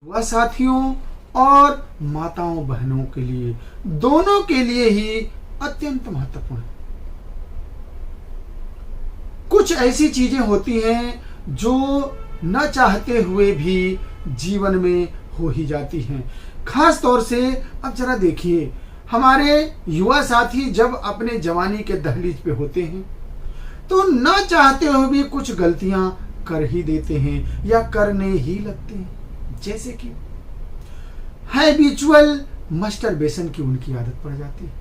युवा साथियों और माताओं बहनों के लिए, दोनों के लिए ही अत्यंत महत्वपूर्ण है। कुछ ऐसी चीजें होती हैं जो न चाहते हुए भी जीवन में हो ही जाती हैं। खास तौर से अब जरा देखिए, हमारे युवा साथी जब अपने जवानी के दहलीज पे होते हैं तो न चाहते हुए भी कुछ गलतियां कर ही देते हैं या करने ही लगते हैं। जैसे कि हैबिचुअल मस्टरबेशन की उनकी आदत पड़ जाती है।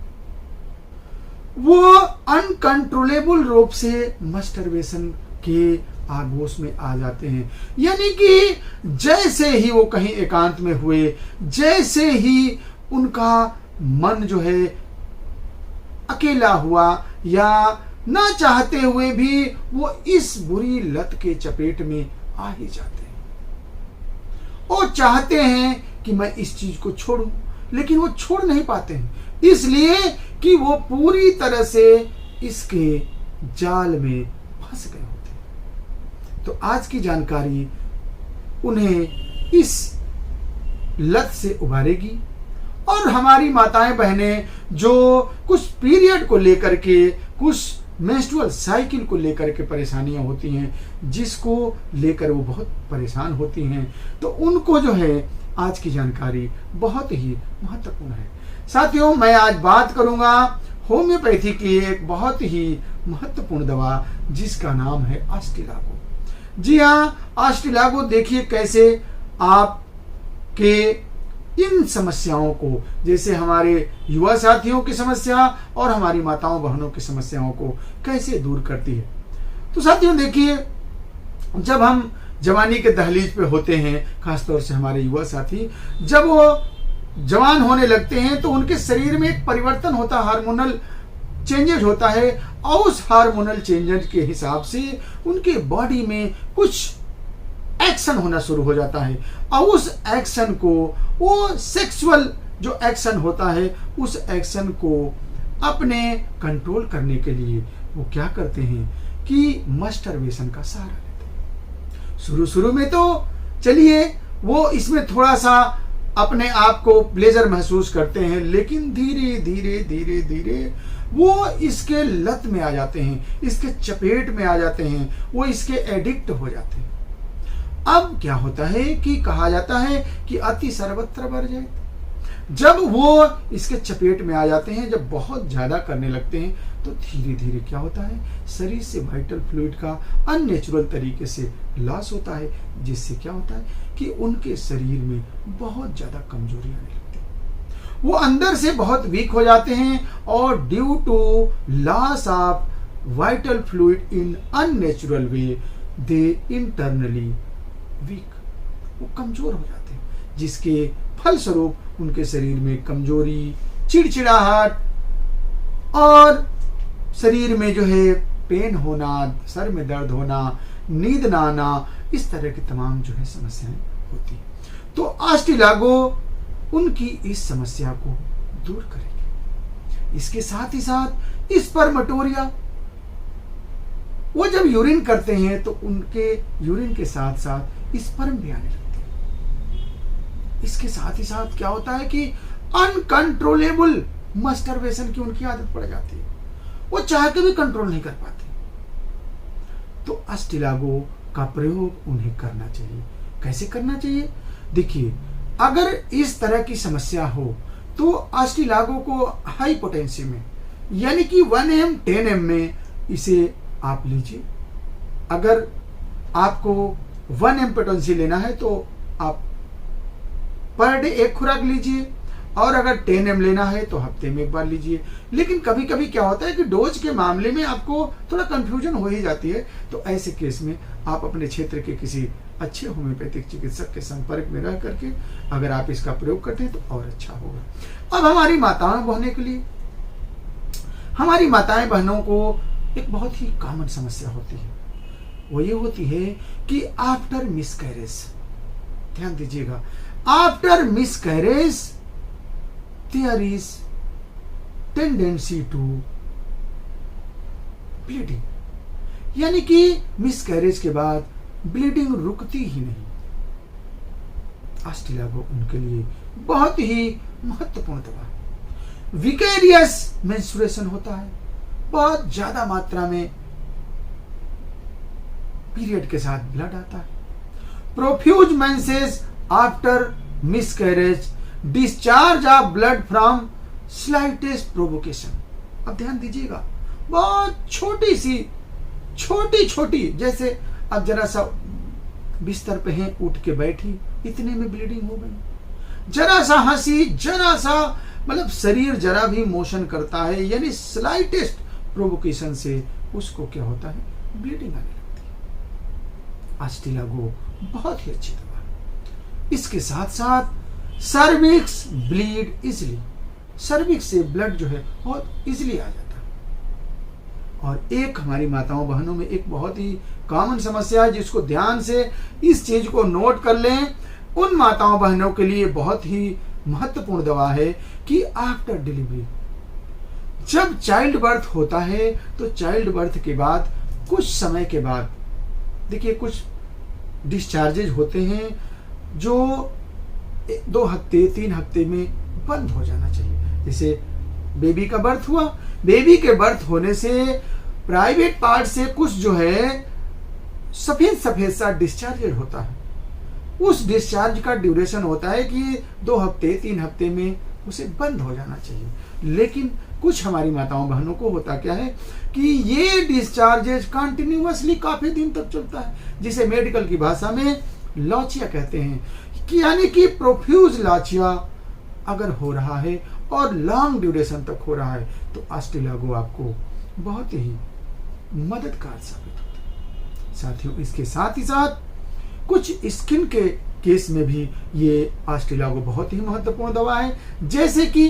वो अनकंट्रोलेबल रूप से मस्टरबेशन के आगोश में आ जाते हैं। यानी कि जैसे ही वो कहीं एकांत में हुए, जैसे ही उनका मन जो है अकेला हुआ या ना चाहते हुए भी वो इस बुरी लत के चपेट में आ ही जाते हैं और चाहते हैं कि मैं इस चीज को छोड़ूं, लेकिन वो छोड़ नहीं पाते हैं, इसलिए कि वो पूरी तरह से इसके जाल में फंस गए होते हैं। तो आज की जानकारी उन्हें इस लत से उबारेगी और हमारी माताएं बहनें जो कुछ पीरियड को लेकर के, कुछ मेंस्ट्रुअल साइकिल को लेकर के परेशानियां होती हैं, जिसको लेकर वो बहुत परेशान होती हैं, तो उनको जो है आज की जानकारी बहुत ही महत्वपूर्ण है। साथियों, मैं आज बात करूंगा होम्योपैथी की एक बहुत ही महत्वपूर्ण दवा जिसका नाम है आस्टिलागो। जी हाँ, आस्टिलागो देखिए कैसे आपके इन समस्याओं को, जैसे हमारे युवा साथियों की समस्या और हमारी माताओं बहनों की समस्याओं को कैसे दूर करती है। तो साथियों देखिए, जब हम जवानी के दहलीज पे होते हैं, खासतौर से हमारे युवा साथी जब वो जवान होने लगते हैं तो उनके शरीर में एक परिवर्तन होता है, हार्मोनल चेंजेज होता है और उस हार्मोनल चेंजेज के हिसाब से उनके बॉडी में कुछ एक्शन होना शुरू हो जाता है और उस एक्शन को, वो सेक्सुअल जो एक्शन होता है, उस एक्शन को अपने कंट्रोल करने के लिए वो क्या करते हैं कि मस्टरबेशन का सहारा लेते हैं। शुरू में तो चलिए वो इसमें थोड़ा सा अपने आप को प्लेजर महसूस करते हैं, लेकिन धीरे धीरे धीरे धीरे वो इसके लत में आ जाते हैं, इसके चपेट में आ जाते हैं, वो इसके एडिक्ट हो जाते हैं। अब क्या होता है कि कहा जाता है कि अति सर्वत्र वर्जयेत। जब वो इसके चपेट में आ जाते हैं, जब बहुत ज्यादा करने लगते हैं, तो धीरे धीरे क्या होता है, शरीर से वाइटल फ्लूइड का अननेचुरल तरीके से लॉस होता है, जिससे क्या होता है कि उनके शरीर में बहुत ज्यादा कमजोरी आने लगती है। वो अंदर से बहुत वीक हो जाते हैं और due to loss of vital fluid in unnatural way they internally weak, वो कमजोर हो जाते हैं, जिसके फलस्वरूप उनके शरीर में कमजोरी, चिड़चिड़ाहट और शरीर में जो है पेन होना, सर में दर्द होना, नींद ना आना, इस तरह की तमाम जो है समस्याएं होती हैं। तो आस्टिलागो उनकी इस समस्या को दूर करेगी। इसके साथ ही साथ स्पर्मेटोरिया, वो जब यूरिन करते हैं तो उनके यूरिन के साथ साथ स्पर्म भी आने लगते हैं। इसके साथ ही साथ क्या होता है कि अनकंट्रोलेबल मस्टरबेशन की उनकी आदत पड़ जाती है, वो चाह के भी कंट्रोल नहीं कर पाते। तो आस्टिलागो का प्रयोग उन्हें करना चाहिए। कैसे करना चाहिए? देखिए, अगर इस तरह की समस्या हो तो आस्टिलागो को हाई पोटेंसी में, यानी कि 1 mg 10 mg में इसे आप लीजिए। अगर आपको 1 mg पोटेंसी लेना है तो आप पर डे एक खुराक लीजिए, और अगर 10 mg लेना है तो हफ्ते में एक बार लीजिए। लेकिन कभी कभी क्या होता है कि डोज के मामले में आपको थोड़ा कंफ्यूजन हो ही जाती है, तो ऐसे केस में आप अपने क्षेत्र के किसी अच्छे होम्योपैथिक चिकित्सक के संपर्क में रह करके अगर आप इसका प्रयोग करते हैं तो और अच्छा होगा। अब हमारी माताएं बहनों के लिए, हमारी माताएं बहनों को एक बहुत ही कॉमन समस्या होती है, वो ये होती है कि आफ्टर मिसकैरेज, ध्यान दीजिएगा, after miscarriage there is tendency to bleeding, यानी कि मिसकैरेज के बाद ब्लीडिंग रुकती ही नहीं। आस्टिलागो उनके लिए बहुत ही महत्वपूर्ण दवा है। विकेरियस मेंस्ट्रुएशन होता है, बहुत ज्यादा मात्रा में पीरियड के साथ ब्लड आता है। Profuse menses after miscarriage, discharge of blood from slightest provocation. अब ध्यान दीजिएगा, बहुत छोटी, जैसे अब जरा सा बिस्तर पे हैं, उठ के बैठी, इतने में ब्लीडिंग हो गई। जरा सा हंसी, जरा सा मतलब शरीर जरा भी मोशन करता है, यानी स्लाइटेस्ट प्रोवोकेशन से उसको क्या होता है, ब्लीडिंग आने लगती है। आस्टिलागो बहुत ही अच्छी दवा है। इसके साथ साथ सर्विक्स ब्लीड इजिली, सर्विक्स से ब्लड जो है बहुत इजिली आ जाता है। और एक हमारी माताओं बहनों में एक बहुत ही कॉमन समस्या है, जिसको ध्यान से इस चीज को नोट कर लें, उन माताओं बहनों के लिए बहुत ही महत्वपूर्ण दवा है कि आफ्टर डिलीवरी, जब चाइल्ड बर्थ होता है तो चाइल्ड बर्थ के बाद कुछ समय के बाद देखिए कुछ डिस्चार्जेज होते हैं जो 2 हफ्ते 3 हफ्ते में बंद हो जाना चाहिए। जैसे बेबी का बर्थ हुआ, बेबी के बर्थ होने से प्राइवेट पार्ट से कुछ जो है सफेद सा डिस्चार्ज होता है। उस डिस्चार्ज का ड्यूरेशन होता है कि 2 हफ्ते 3 हफ्ते में उसे बंद हो जाना चाहिए। लेकिन कुछ हमारी माताओं बहनों को होता क्या है कि ये डिस्चार्जेज कंटिन्यूअसली काफी दिन तक चलता है, जिसे मेडिकल की भाषा में लॉचिया कहते हैं, कि यानी कि प्रोफ्यूज लॉचिया अगर हो रहा है और लॉन्ग ड्यूरेशन तक हो रहा है तो आस्टिलागो आपको बहुत ही मददगार साबित होता है। साथियों, इसके साथ ही साथ कुछ स्किन के केस में भी ये आस्टिलागो बहुत ही महत्वपूर्ण दवा है। जैसे कि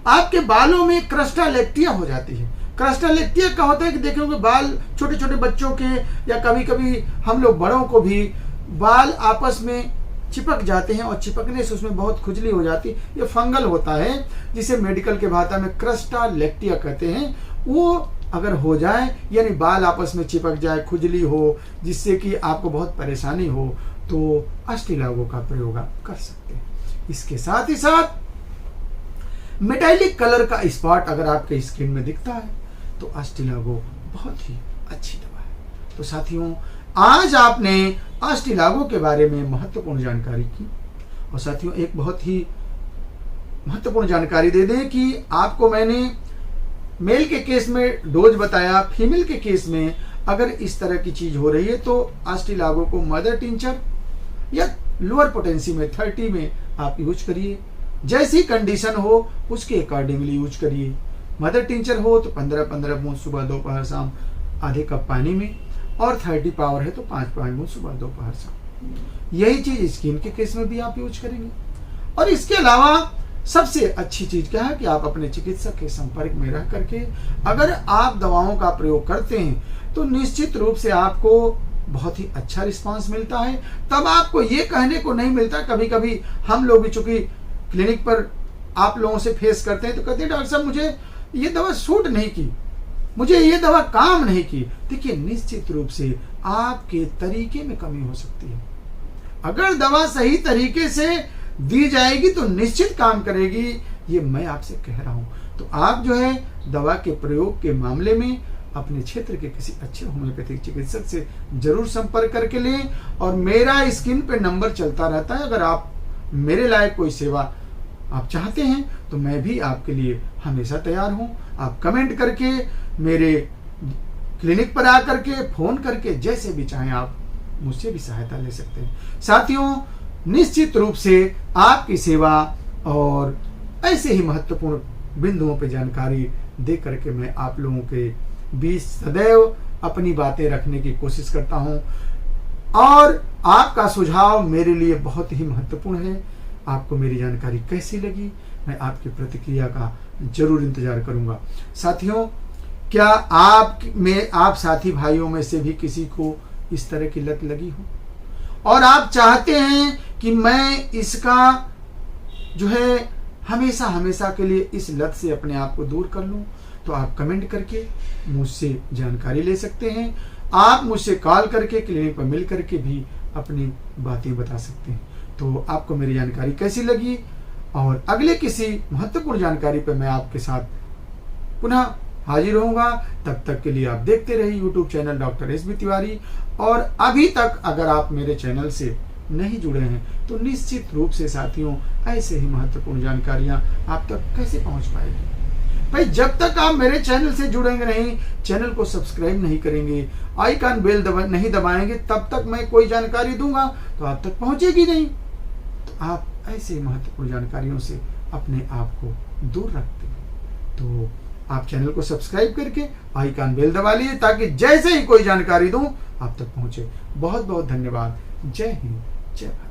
आपके बालों में क्रस्टालेक्टिया हो जाती है। क्रस्टालेक्टिया क्या होता है कि देखोगे बाल छोटे छोटे बच्चों के या कभी कभी हम लोग बड़ों को भी बाल आपस में चिपक जाते हैं और चिपकने से उसमें बहुत खुजली हो जाती है। ये फंगल होता है जिसे मेडिकल के भाषा में क्रस्टालेक्टिया कहते हैं। वो अगर हो जाए यानी बाल आपस में चिपक जाए, खुजली हो, जिससे कि आपको बहुत परेशानी हो, तो आस्टिलागो का प्रयोग आप कर सकते हैं। इसके साथ ही साथ मेटालिक कलर का स्पॉट अगर आपके स्किन में दिखता है तो आस्टिलागो बहुत ही अच्छी दवा है। तो साथियों, आज आपने आस्टिलागो के बारे में महत्वपूर्ण जानकारी की। और साथियों, एक बहुत ही महत्वपूर्ण जानकारी दे दें कि आपको मैंने मेल के केस में डोज बताया, फीमेल के केस में अगर इस तरह की चीज हो रही है तो आस्टिलागो को मदर टिंचर या लोअर पोटेंसी में 30 में आप यूज करिए। जैसी कंडीशन हो उसके अकॉर्डिंगली यूज करिए। मदर टिंचर हो तो 15-15 बूंद सुबह दोपहर शाम आधे कप पानी में, और 30 पावर है तो 5-5 बूंद सुबह दोपहर शाम। यही चीज स्किन के केस में भी आप यूज करेंगे। और इसके अलावा सबसे अच्छी चीज क्या है कि आप अपने चिकित्सक के संपर्क में रह करके अगर आप दवाओं का प्रयोग करते हैं तो निश्चित रूप से आपको बहुत ही अच्छा रिस्पांस मिलता है। तब आपको ये कहने को नहीं मिलता, कभी कभी हम लोग भी चूंकि क्लिनिक पर आप लोगों से फेस करते हैं तो कहते हैं डॉक्टर साहब मुझे ये दवा सूट नहीं की, मुझे ये दवा काम नहीं की। देखिए, निश्चित रूप से आपके तरीके में कमी हो सकती है। अगर दवा सही तरीके से दी जाएगी तो निश्चित काम करेगी, ये मैं आपसे कह रहा हूं। तो आप जो है दवा के प्रयोग के मामले में अपने क्षेत्र के किसी अच्छे होम्योपैथिक चिकित्सक से जरूर संपर्क करके लें। और मेरा स्क्रीन पे नंबर चलता रहता है, अगर आप मेरे लायक कोई सेवा आप चाहते हैं तो मैं भी आपके लिए हमेशा तैयार हूं। आप कमेंट करके, मेरे क्लिनिक पर आकर के, फोन करके, जैसे भी चाहें आप मुझसे भी सहायता ले सकते हैं। साथियों, निश्चित रूप से आपकी सेवा और ऐसे ही महत्वपूर्ण बिंदुओं पर जानकारी दे करके मैं आप लोगों के बीच सदैव अपनी बातें रखने की कोशिश करता हूं। और आपका सुझाव मेरे लिए बहुत ही महत्वपूर्ण है। आपको मेरी जानकारी कैसी लगी, मैं आपकी प्रतिक्रिया का जरूर इंतजार करूंगा। साथियों, क्या आप साथी भाइयों में से भी किसी को इस तरह की लत लगी हो और आप चाहते हैं कि मैं इसका जो है हमेशा के लिए इस लत से अपने आप को दूर कर लूं, तो आप कमेंट करके मुझसे जानकारी ले सकते हैं। आप मुझसे कॉल करके क्लिनिक पर मिल करके भी अपनी बातें बता सकते हैं। तो आपको मेरी जानकारी कैसी लगी, और अगले किसी महत्वपूर्ण जानकारी पर मैं आपके साथ पुनः हाजिर होऊंगा। तब तक के लिए आप देखते रहिए YouTube channel doctor S B Tiwari. और अभी तक अगर आप मेरे चैनल से नहीं जुड़े हैं तो निश्चित रूप से साथियों ऐसे ही महत्वपूर्ण जानकारियां आप तक कैसे पहुंच पाएगी। भाई जब तक आप मेरे चैनल से जुड़ेंगे नहीं, चैनल को सब्सक्राइब नहीं करेंगे, आइकन बेल नहीं दबाएंगे, तब तक मैं कोई जानकारी दूंगा तो आप तक पहुंचेगी नहीं। तो आप ऐसे महत्वपूर्ण जानकारियों से अपने आप को दूर रखते हैं। तो आप चैनल को सब्सक्राइब करके आइकन बेल दबा लीजिए ताकि जैसे ही कोई जानकारी दूं आप तक पहुंचे। बहुत बहुत धन्यवाद। जय हिंद, जय भारत।